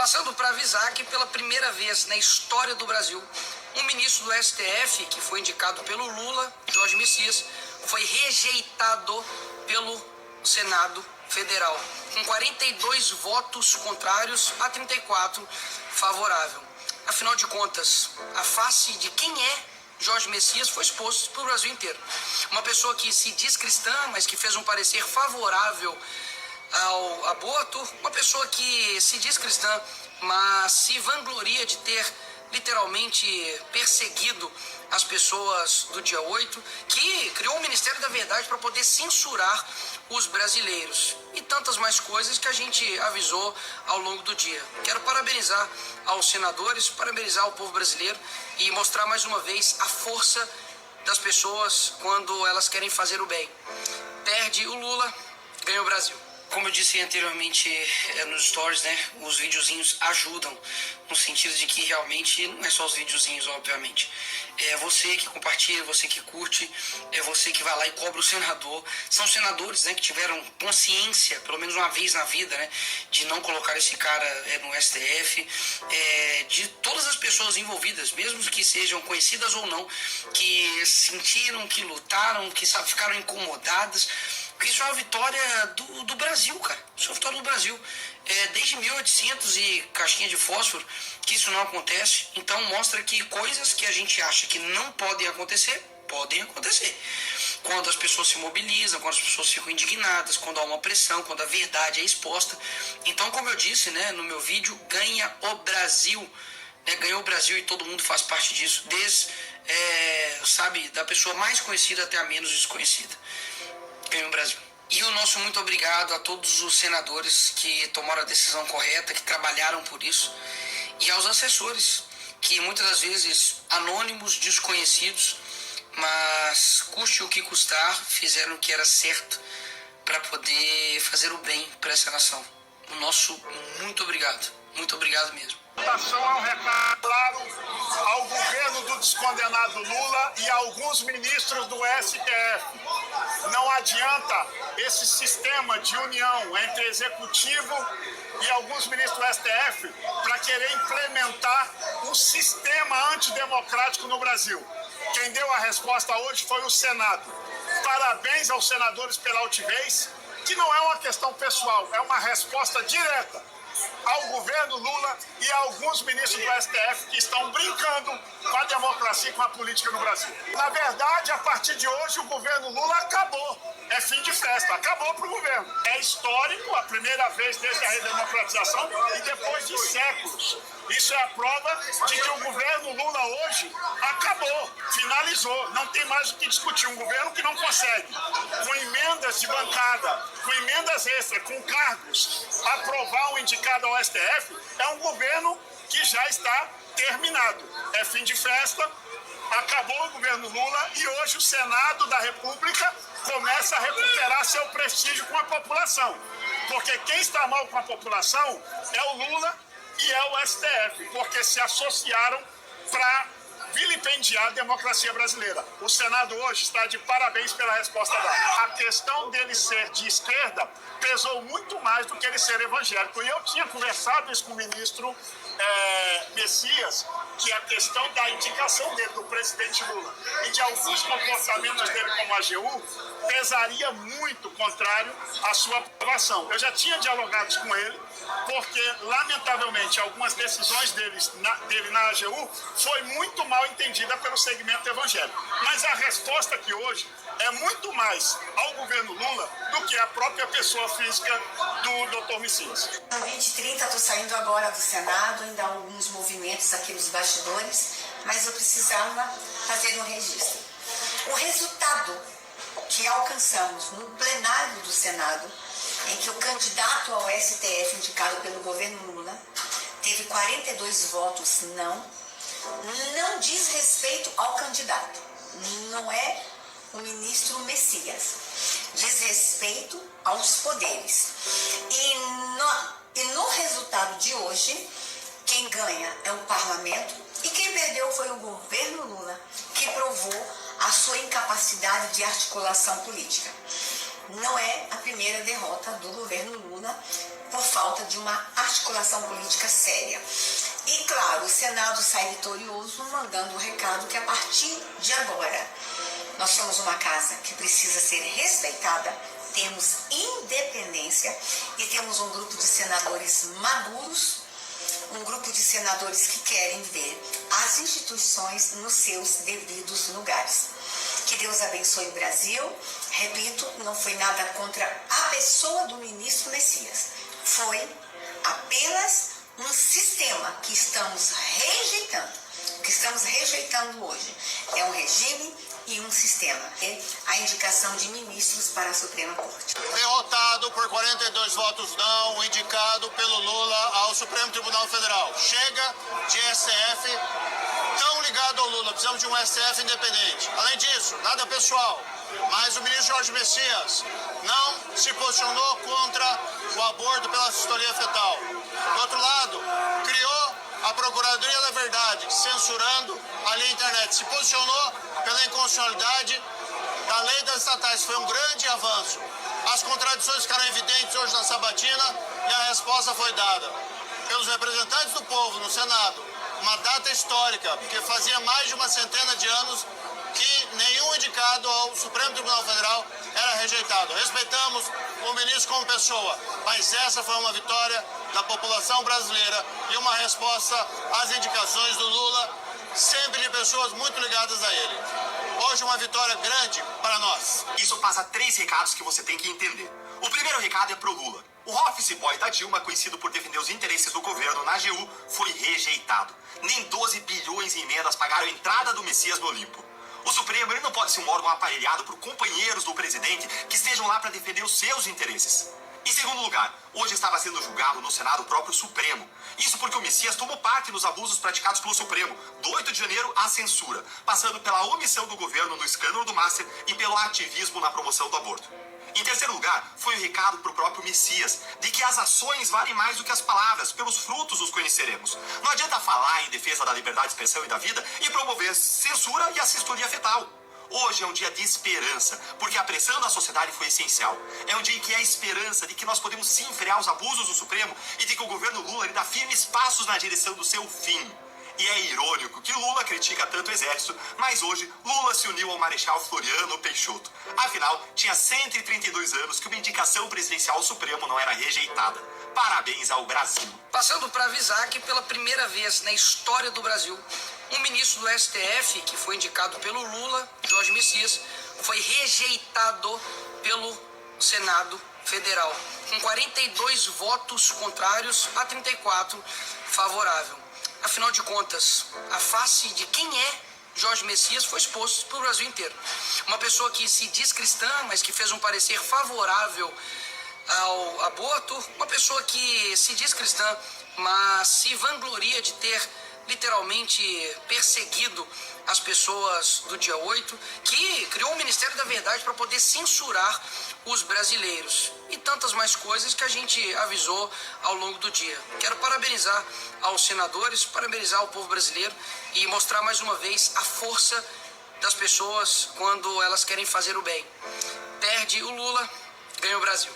Passando para avisar que pela primeira vez na história do Brasil, um ministro do STF, que foi indicado pelo Lula, Jorge Messias, foi rejeitado pelo Senado Federal, com 42 votos contrários a 34 favorável. Afinal de contas, a face de quem é Jorge Messias foi exposto para o Brasil inteiro. Uma pessoa que se diz cristã, mas que fez um parecer favorável ao aborto, uma pessoa que se diz cristã, mas se vangloria de ter literalmente perseguido as pessoas do dia 8, que criou o Ministério da Verdade para poder censurar os brasileiros e tantas mais coisas que a gente avisou ao longo do dia. Quero parabenizar aos senadores, parabenizar o povo brasileiro e mostrar mais uma vez a força das pessoas quando elas querem fazer o bem. Perde o Lula, ganha o Brasil. Como eu disse anteriormente nos stories, né, os videozinhos ajudam, no sentido de que realmente não é só os videozinhos, obviamente. É você que compartilha, você que curte, é você que vai lá e cobra o senador. São senadores, né, que tiveram consciência, pelo menos uma vez na vida, né, de não colocar esse cara no STF, de todas as pessoas envolvidas, mesmo que sejam conhecidas ou não, que sentiram, que lutaram, que ficaram incomodadas. Porque isso é uma vitória do Brasil, cara. Isso é uma vitória do Brasil. Desde 1800 e caixinha de fósforo que isso não acontece. Então mostra que coisas que a gente acha que não podem acontecer, podem acontecer. Quando as pessoas se mobilizam, quando as pessoas ficam indignadas, quando há uma pressão, quando a verdade é exposta. Então, como eu disse, né, no meu vídeo, ganha o Brasil. Ganhou o Brasil e todo mundo faz parte disso. Desde, da pessoa mais conhecida até a menos desconhecida. Ganhou o Brasil. E o nosso muito obrigado a todos os senadores que tomaram a decisão correta, que trabalharam por isso, e aos assessores, que muitas das vezes anônimos, desconhecidos, mas custe o que custar, fizeram o que era certo para poder fazer o bem para essa nação. O nosso muito obrigado mesmo. É um recado claro ao governo do descondenado Lula e a alguns ministros do STF. Não adianta esse sistema de união entre executivo e alguns ministros do STF para querer implementar um sistema antidemocrático no Brasil. Quem deu a resposta hoje foi o Senado. Parabéns aos senadores pela altivez, que não é uma questão pessoal, é uma resposta direta ao governo Lula e a alguns ministros do STF que estão brincando com a democracia e com a política no Brasil. Na verdade, a partir de hoje, o governo Lula acabou. É fim de festa, acabou para o governo. É histórico, a primeira vez desde a redemocratização e depois de séculos. Isso é a prova de que o governo Lula hoje acabou, finalizou. Não tem mais o que discutir. Um governo que não consegue, com emendas de bancada, com emendas extras, com cargos, aprovar um indicado ao STF, é um governo que já está terminado. É fim de festa, acabou o governo Lula e hoje o Senado da República começa a recuperar seu prestígio com a população. Porque quem está mal com a população é o Lula e é o STF, porque se associaram para vilipendiar a democracia brasileira. O Senado hoje está de parabéns pela resposta dada. A questão dele ser de esquerda pesou muito mais do que ele ser evangélico. E eu tinha conversado isso com o ministro Messias, que a questão da indicação dele, do presidente Lula, e de alguns comportamentos dele como a AGU, pesaria muito contrário à sua aprovação. Eu já tinha dialogado com ele, porque, lamentavelmente, algumas decisões dele na AGU foi muito mal entendida pelo segmento evangélico. Mas a resposta aqui hoje é muito mais ao governo Lula do que a própria pessoa física do Dr. Messias. No 2030, estou saindo agora do Senado, ainda há alguns movimentos aqui nos bastidores, mas eu precisava fazer um registro. O resultado que alcançamos no plenário do Senado, em que o candidato ao STF indicado pelo governo Lula teve 42 votos não diz respeito ao candidato, não é o ministro Messias, diz respeito aos poderes. E no resultado de hoje, quem ganha é o parlamento e quem perdeu foi o governo Lula, que provou a sua incapacidade de articulação política. Não é a primeira derrota do governo Lula por falta de uma articulação política séria. E claro, o Senado sai vitorioso, mandando o recado que a partir de agora nós somos uma casa que precisa ser respeitada, temos independência e temos um grupo de senadores maduros, um grupo de senadores que querem ver as instituições nos seus devidos lugares. Que Deus abençoe o Brasil. Repito, não foi nada contra a pessoa do ministro Messias. Foi apenas um sistema que estamos rejeitando. O que estamos rejeitando hoje é um regime e um sistema. É a indicação de ministros para a Suprema Corte. Derrotado por 42 votos não, indicado pelo Lula ao Supremo Tribunal Federal. Chega de STF tão ligado ao Lula, precisamos de um STF independente. Além disso, nada pessoal, mas o ministro Jorge Messias não se posicionou contra o aborto pela assistolia fetal. Do outro lado, criou a Procuradoria da Verdade, censurando ali a internet. Se posicionou pela inconstitucionalidade da lei das estatais. Foi um grande avanço. As contradições ficaram evidentes hoje na sabatina e a resposta foi dada pelos representantes do povo no Senado. Uma data histórica, porque fazia mais de uma centena de anos que nenhum indicado ao Supremo Tribunal Federal era rejeitado. Respeitamos o ministro como pessoa, mas essa foi uma vitória da população brasileira e uma resposta às indicações do Lula, sempre de pessoas muito ligadas a ele. Hoje uma vitória grande para nós. Isso passa 3 recados que você tem que entender. O primeiro recado é pro Lula. O office boy da Dilma, conhecido por defender os interesses do governo na AGU, foi rejeitado. Nem 12 bilhões em emendas pagaram a entrada do Messias no Olimpo. O Supremo ele não pode ser um órgão aparelhado por companheiros do presidente que estejam lá para defender os seus interesses. Em segundo lugar, hoje estava sendo julgado no Senado o próprio Supremo. Isso porque o Messias tomou parte nos abusos praticados pelo Supremo, do 8 de janeiro à censura, passando pela omissão do governo no escândalo do Master e pelo ativismo na promoção do aborto. Em terceiro lugar, foi o recado para o próprio Messias, de que as ações valem mais do que as palavras, pelos frutos os conheceremos. Não adianta falar em defesa da liberdade de expressão e da vida e promover censura e assistolia fetal. Hoje é um dia de esperança, porque a pressão da sociedade foi essencial. É um dia em que há esperança de que nós podemos sim frear os abusos do Supremo e de que o governo Lula dá firmes passos na direção do seu fim. E é irônico que Lula critica tanto o exército, mas hoje Lula se uniu ao Marechal Floriano Peixoto. Afinal, tinha 132 anos que uma indicação presidencial ao Supremo não era rejeitada. Parabéns ao Brasil. Passando para avisar que pela primeira vez na história do Brasil, um ministro do STF, que foi indicado pelo Lula, Jorge Messias, foi rejeitado pelo Senado Federal, com 42 votos contrários a 34 favorável. Afinal de contas, a face de quem é Jorge Messias foi exposto para o Brasil inteiro. Uma pessoa que se diz cristã, mas que fez um parecer favorável ao aborto, uma pessoa que se diz cristã, mas se vangloria de ter literalmente perseguido as pessoas do dia 8, que criou o Ministério da Verdade para poder censurar os brasileiros e tantas mais coisas que a gente avisou ao longo do dia. Quero parabenizar aos senadores, parabenizar o povo brasileiro e mostrar mais uma vez a força das pessoas quando elas querem fazer o bem. Perde o Lula, ganha o Brasil.